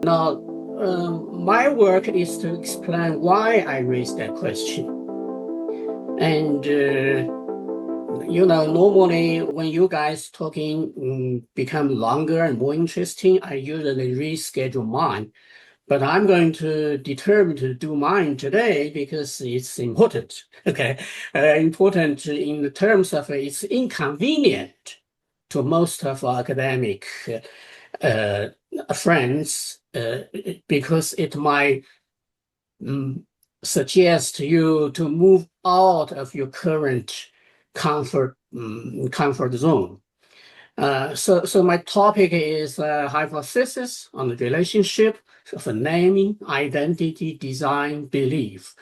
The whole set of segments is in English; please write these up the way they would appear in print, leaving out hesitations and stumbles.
Now, my work is to explain why I raised that question. And, normally when you guys talking become longer and more interesting, I usually reschedule mine. But I'm going to determine to do mine today because it's important. Okay, important in the terms of it's inconvenient to most of our academic uh, friends because it might suggest you to move out of your current comfort zone. So my topic is hypothesis on the relationship of naming, identity, design, belief.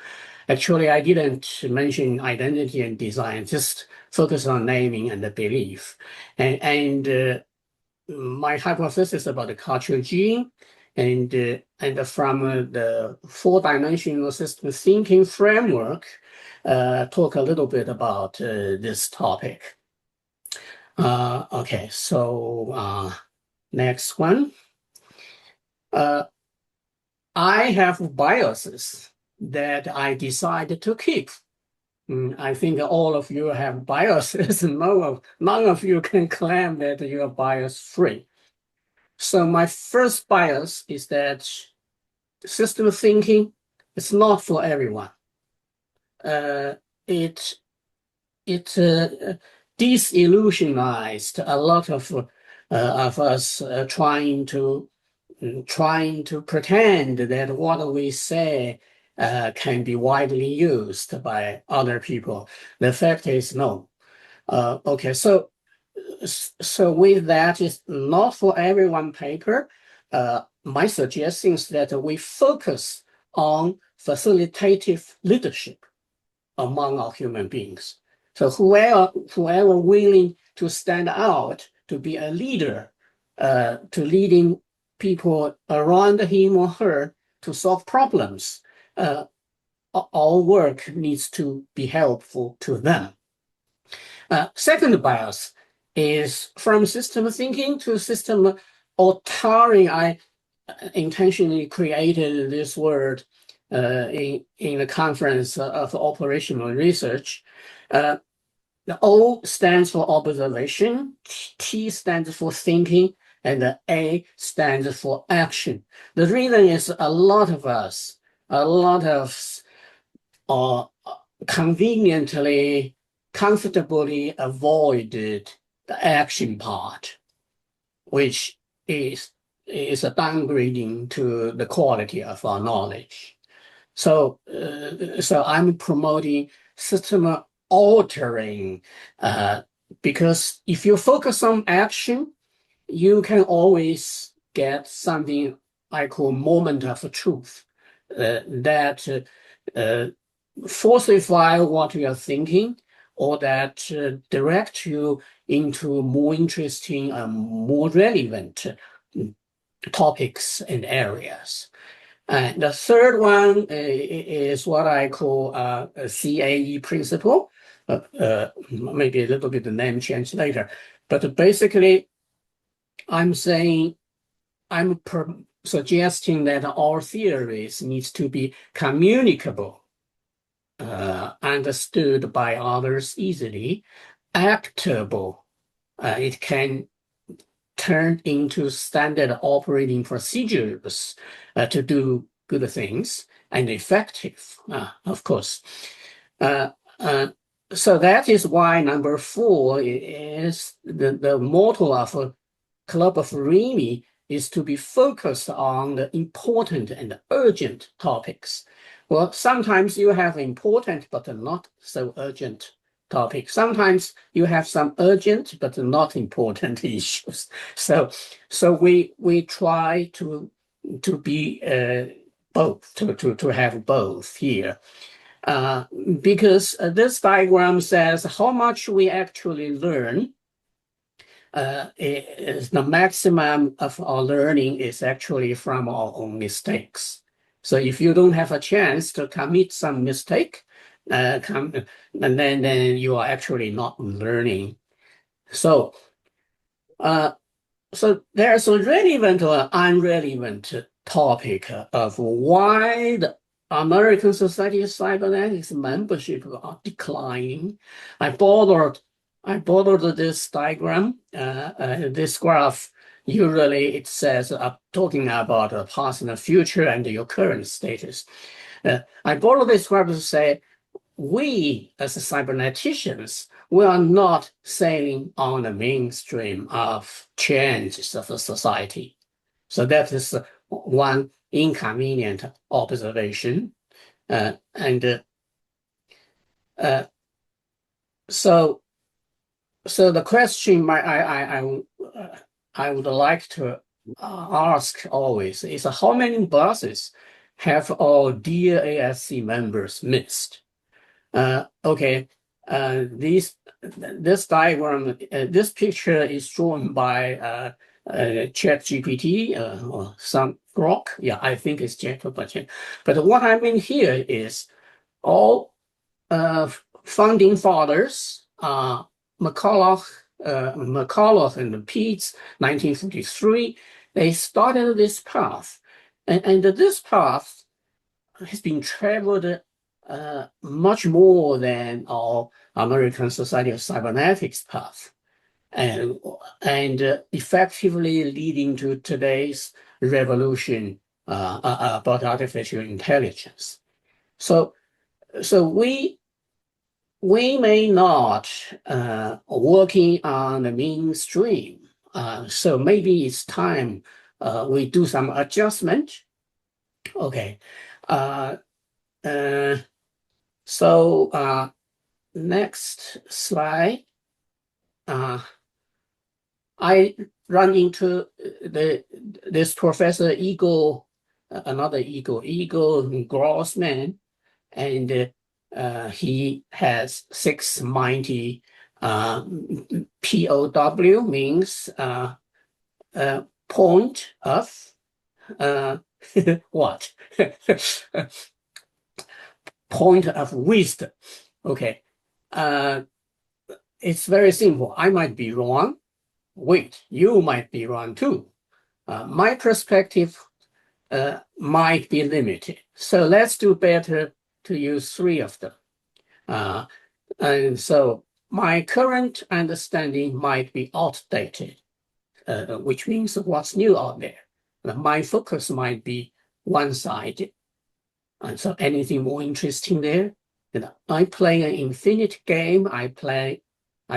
Actually, I didn't mention identity and design, just focus on naming and the belief. And my hypothesis about the cultural gene and from the four-dimensional system thinking framework, talk a little bit about this topic. Okay, so next one. I have biases that I decided to keep. I think all of you have biases. None of you can claim that you are bias-free. So my first bias is that system thinking is not for everyone. It disillusionized a lot of us trying to pretend that what we say can be widely used by other people. The fact is no. Okay, so with that, it's not for everyone paper. My suggestion is that we focus on facilitative leadership among our human beings. So whoever willing to stand out to be a leader, to leading people around him or her to solve problems, our work needs to be helpful to them. Second bias is from system thinking to system authoring. I intentionally created this word in the conference of operational research. The O stands for observation, T stands for thinking, and the A stands for action. The reason is a lot of conveniently, comfortably avoided the action part, which is a downgrading to the quality of our knowledge. So I'm promoting system altering because if you focus on action, you can always get something I call moment of truth that falsify what you are thinking or that direct you into more interesting and more relevant topics and areas. And the third one is what I call a CAE principle. Maybe a little bit the name change later, but basically, I'm saying suggesting that our theories needs to be communicable, understood by others easily, actable. It can turn into standard operating procedures to do good things and effective, of course. So that is why number 4 is the motto of a Club of Remy is to be focused on the important and urgent topics. Well, sometimes you have important but not so urgent topics. Sometimes you have some urgent but not important issues. So we try to be both, to have both here. Because this diagram says how much we actually learn. The maximum of our learning is actually from our own mistakes. So if you don't have a chance to commit some mistake, then you are actually not learning. So there's a relevant or unrelevant topic of why the American Society of Cybernetics membership are declining. I borrowed this diagram, this graph. Usually it says talking about the past and the future and your current status. I borrowed this graph to say we as cyberneticians, we are not sailing on the mainstream of changes of the society. So that is one inconvenient observation. And so the question I would like to ask always is how many buses have our dear ASC members missed? Okay, this diagram, this picture is drawn by ChatGPT or some Grok. Yeah, I think it's ChatGPT. But what I mean here is all founding fathers, McCulloch and Peets, 1953, they started this path. And this path has been traveled much more than our American Society of Cybernetics path, and effectively leading to today's revolution about artificial intelligence. So we may not working on the mainstream. So maybe it's time we do some adjustment. Okay. So next slide. I run into this Professor another Igor Grossman, and he has 690 POW means point of what? Point of wisdom. Okay. It's very simple. I might be wrong. Wait, you might be wrong too. My perspective might be limited. So let's do better to use 3 of them. And so my current understanding might be outdated, which means what's new out there. My focus might be one-sided. And so anything more interesting there? I play an infinite game. I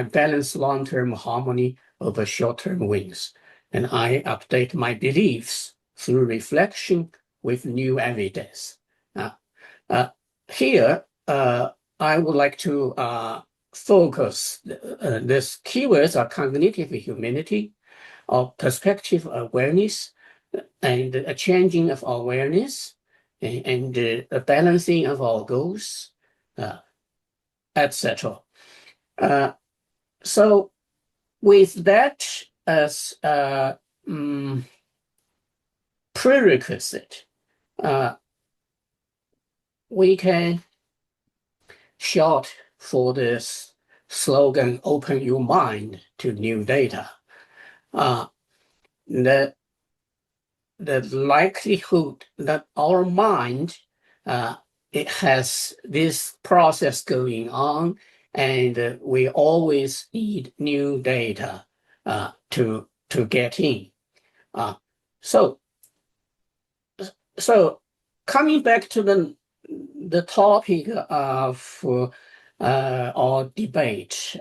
balance long-term harmony over short-term wins. And I update my beliefs through reflection with new evidence. Here, I would like to focus this keywords are cognitive humility, or perspective awareness, and a changing of awareness, and a balancing of our goals, etc. So with that as prerequisite, we can shout for this slogan, open your mind to new data. The likelihood that our mind, it has this process going on, and we always need new data to get in. So coming back to the topic of our debate,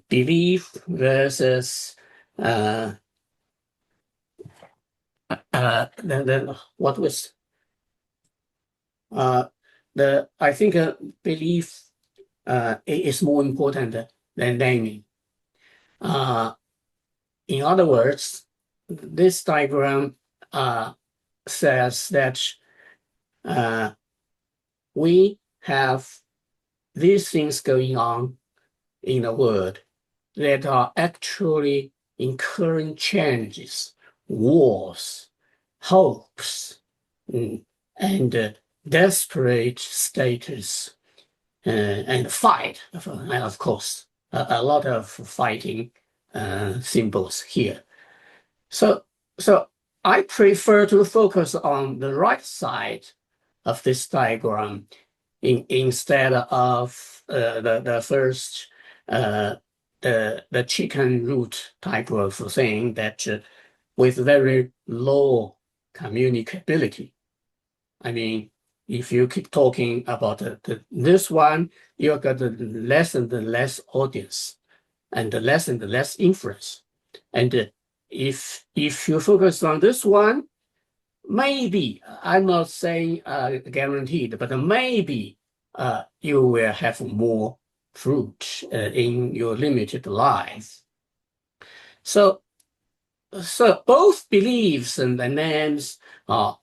belief versus what was I think belief is more important than naming. In other words, this diagram says that we have these things going on in the world that are actually incurring changes, wars, hopes, and desperate status, and fight, and of course, a lot of fighting symbols here. So I prefer to focus on the right side of this diagram instead of the first the chicken root type of thing that with very low communicability. I mean, if you keep talking about this one, you got the less and the less audience and the less influence. And if you focus on this one, maybe, I'm not saying guaranteed, but maybe you will have more fruit in your limited life. So both beliefs and the names are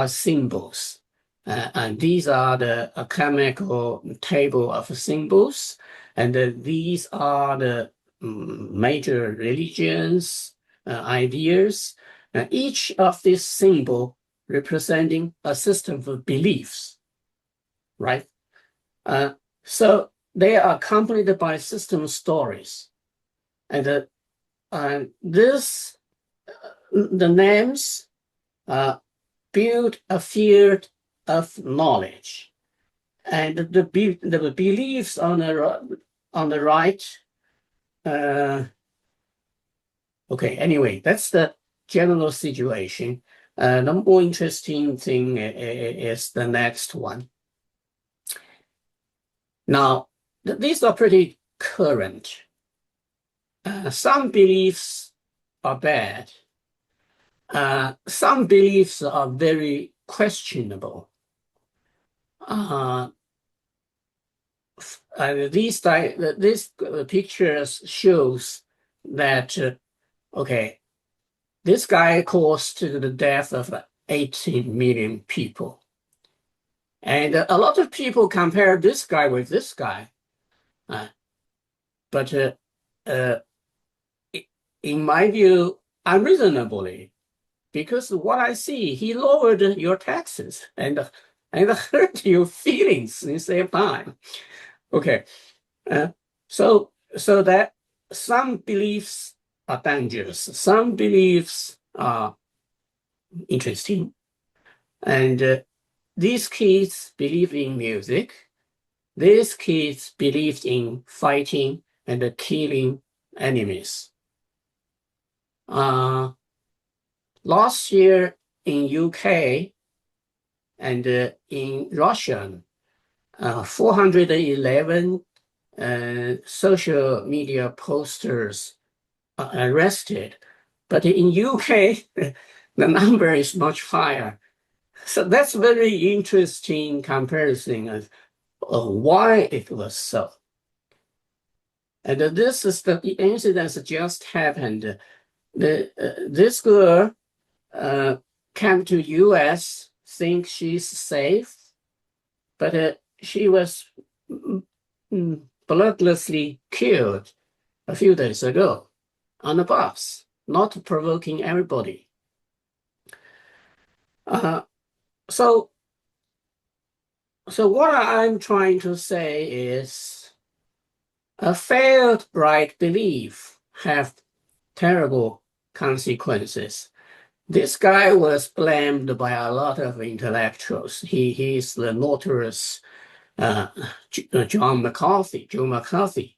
symbols. And these are the chemical table of symbols. And these are the major religions, ideas. Each of these symbol representing a system of beliefs, right? So they are accompanied by system stories. And the names build a field of knowledge, and the beliefs on the right. Okay, anyway, that's the general situation. The more interesting thing is the next one. Now, these are pretty current. Some beliefs are bad. Some beliefs are very questionable. This pictures shows that, okay, this guy caused the death of 18 million people. And a lot of people compare this guy with this guy. But in my view, unreasonably, because what I see, he lowered your taxes and hurt your feelings in the same time. Okay, so that some beliefs are dangerous, some beliefs are interesting, and these kids believe in music. These kids believed in fighting and killing enemies. Last year in UK and in Russia, 411 social media posters are arrested, but in UK, the number is much higher. So that's very interesting comparison of why it was so. And this is the incident that just happened. This girl came to US, think she's safe, but she was bloodlessly killed a few days ago on a bus, not provoking everybody. So what I'm trying to say is a failed right belief have terrible consequences. This guy was blamed by a lot of intellectuals. He's the notorious Joe McCarthy,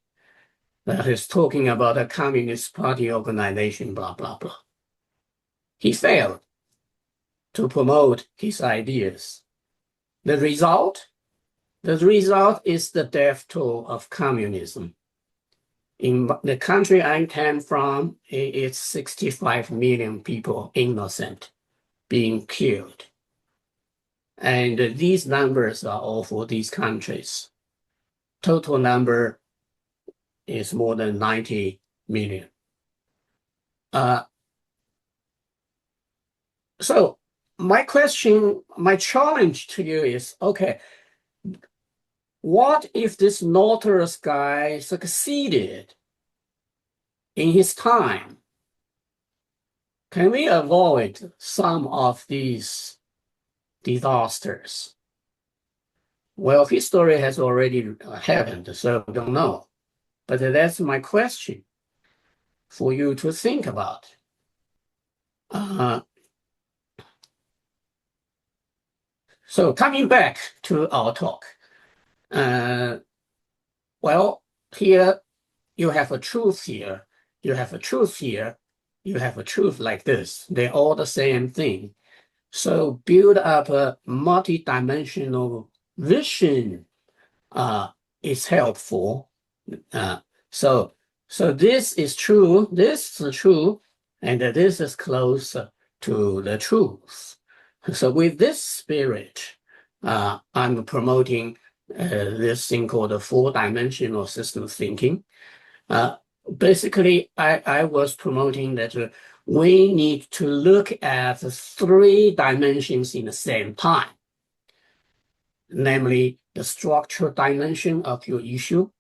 that is talking about a Communist Party organization, blah, blah, blah. He failed to promote his ideas. The result is the death toll of communism. In the country I came from, it's 65 million people innocent being killed. And these numbers are all for these countries. Total number is more than 90 million. So my challenge to you is, okay, what if this notorious guy succeeded in his time? Can we avoid some of these disasters? Well, history has already happened, so I don't know. But that's my question for you to think about. So coming back to our talk, well, here you have a truth here, you have a truth here, you have a truth like this. They're all the same thing. So build up a multi-dimensional vision is helpful. Uh, so so this is true, this is true, and this is closer to the truth. So with this spirit, I'm promoting this thing called the four-dimensional system thinking. Uh, Basically, I was promoting that we need to look at the three dimensions in the same time, namely the structural dimension of your issue,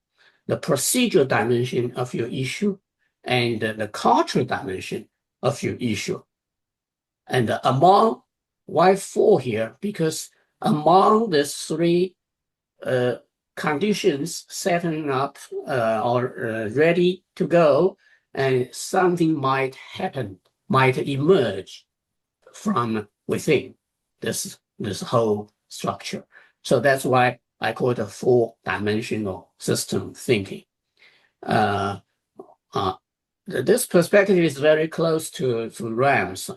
the procedural dimension of your issue, and the cultural dimension of your issue. And among, why four here? Because among these three conditions setting up or ready to go, and something might happen, might emerge from within this whole structure. So that's why I call it a four-dimensional system thinking. Uh, uh, this perspective is very close to Ram's,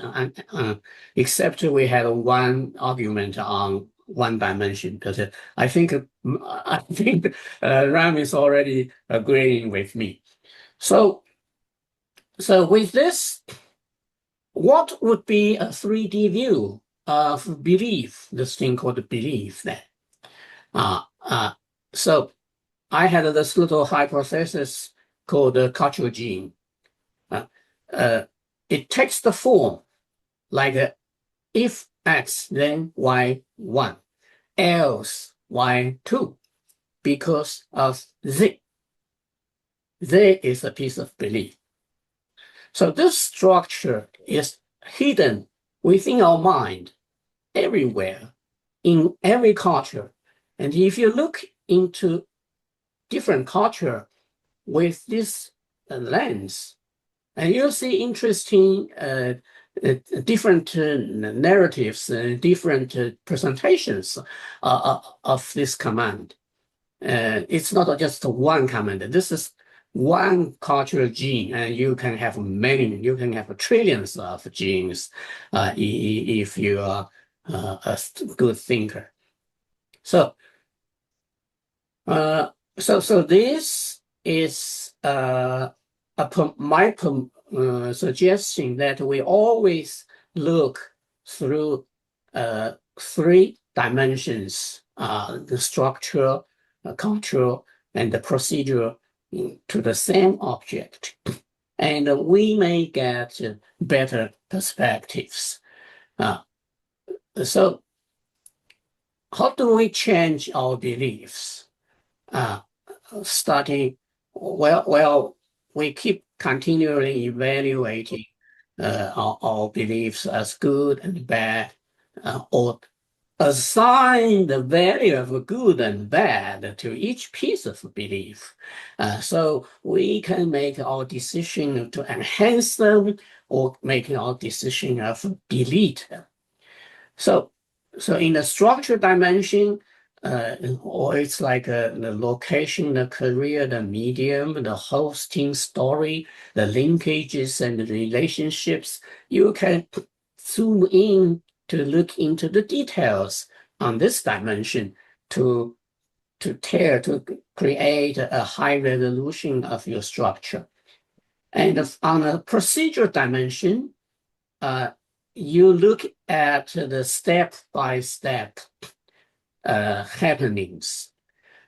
except we had one argument on one dimension. But I think Ram is already agreeing with me. So with this, what would be a 3D view of belief? This thing called belief. Then, so I had this little hypothesis called the cultural gene. It takes the form like if X, then Y 1, else Y 2, because of Z. Z is a piece of belief. So this structure is hidden within our mind, everywhere, in every culture. And if you look into different culture with this lens, and you'll see interesting different narratives, different presentations of this command. It's not just one command. This is one cultural gene, and you can have many, you can have trillions of genes if you are a good thinker. So, this is my suggestion that we always look through three dimensions: the structure, cultural, and the procedure to the same object, and we may get better perspectives. So, how do we change our beliefs? Starting, well, we keep continually evaluating our beliefs as good and bad, or assign the value of good and bad to each piece of belief. So we can make our decision to enhance them or make our decision of delete them. So in the structure dimension, or it's like the location, the career, the medium, the hosting story, the linkages and the relationships, you can zoom in to look into the details on this dimension to create a high resolution of your structure. And on a procedure dimension, you look at the step-by-step happenings.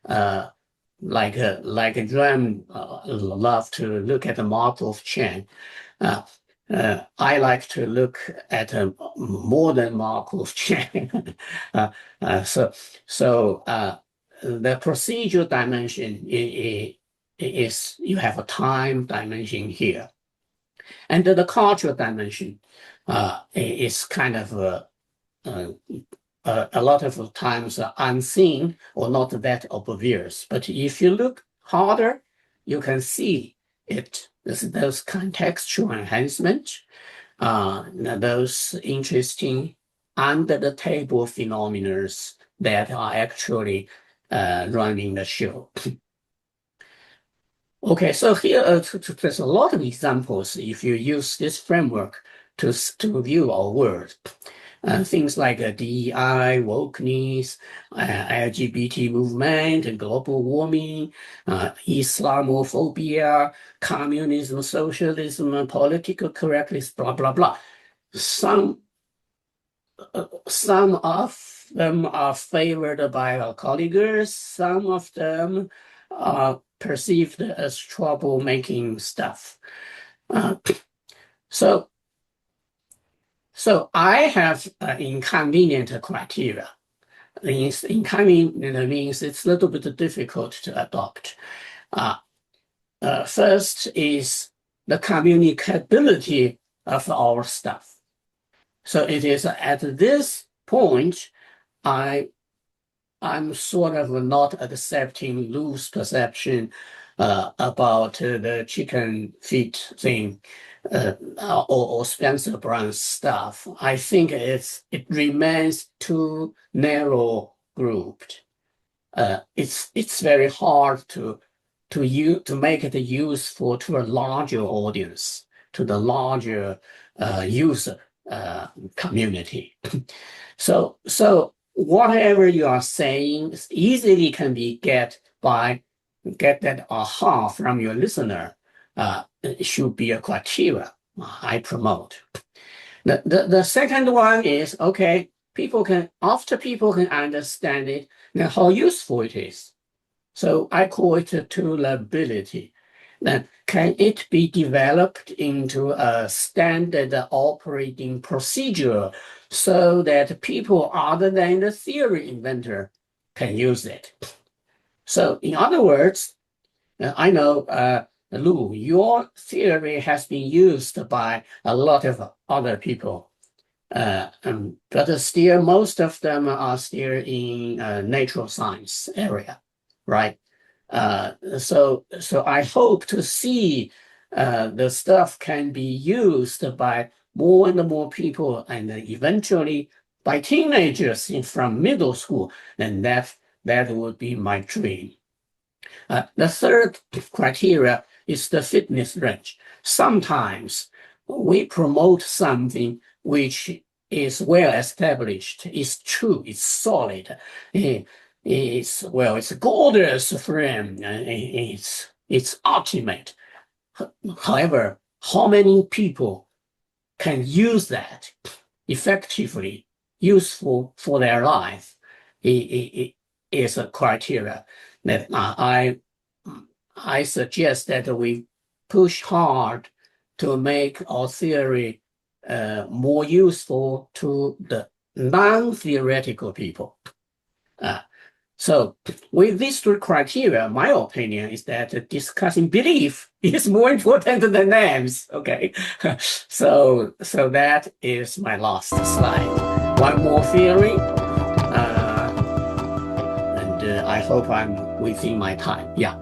Like Rem love to look at the Markov chain. I like to look at a more than Markov chain. So the procedural dimension is you have a time dimension here, and the cultural dimension is kind of a lot of times unseen or not that obvious. But if you look harder, you can see it. Those contextual enhancement. those interesting under the table phenomena that are actually running the show. Okay, so here there's a lot of examples if you use this framework to view our world. Things like DEI, wokeness, LGBT movement, and global warming, Islamophobia, communism, socialism, political correctness, blah, blah, blah. Some of them are favored by our colleagues, some of them are perceived as troublemaking stuff. So I have inconvenient criteria. Inconvenient means it's a little bit difficult to adopt. First is the communicability of our stuff. So it is at this point, I'm sort of not accepting loose perception about the chicken feet thing or Spencer Brown's stuff. I think it remains too narrow grouped. It's very hard to make it useful to a larger audience, to the larger user community. So whatever you are saying easily can be get that aha from your listener. It should be a criteria I promote. The second one is, okay, after people can understand it, then how useful it is. So I call it toolability. Then can it be developed into a standard operating procedure so that people other than the theory inventor can use it? So in other words, I know, Lou, your theory has been used by a lot of other people, but still most of them are still in natural science area, right? So I hope to see the stuff can be used by more and more people, and eventually by teenagers from middle school, and that would be my dream. The third criteria is the fitness range. Sometimes we promote something which is well established, it's true, it's solid. It's a gorgeous frame. It's ultimate. However, how many people can use that effectively, useful for their life, it is a criteria that I suggest that we push hard to make our theory more useful to the non-theoretical people. So with these three criteria, my opinion is that discussing belief is more important than names. Okay, so that is my last slide. One more theory, and I hope I'm within my time. Yeah.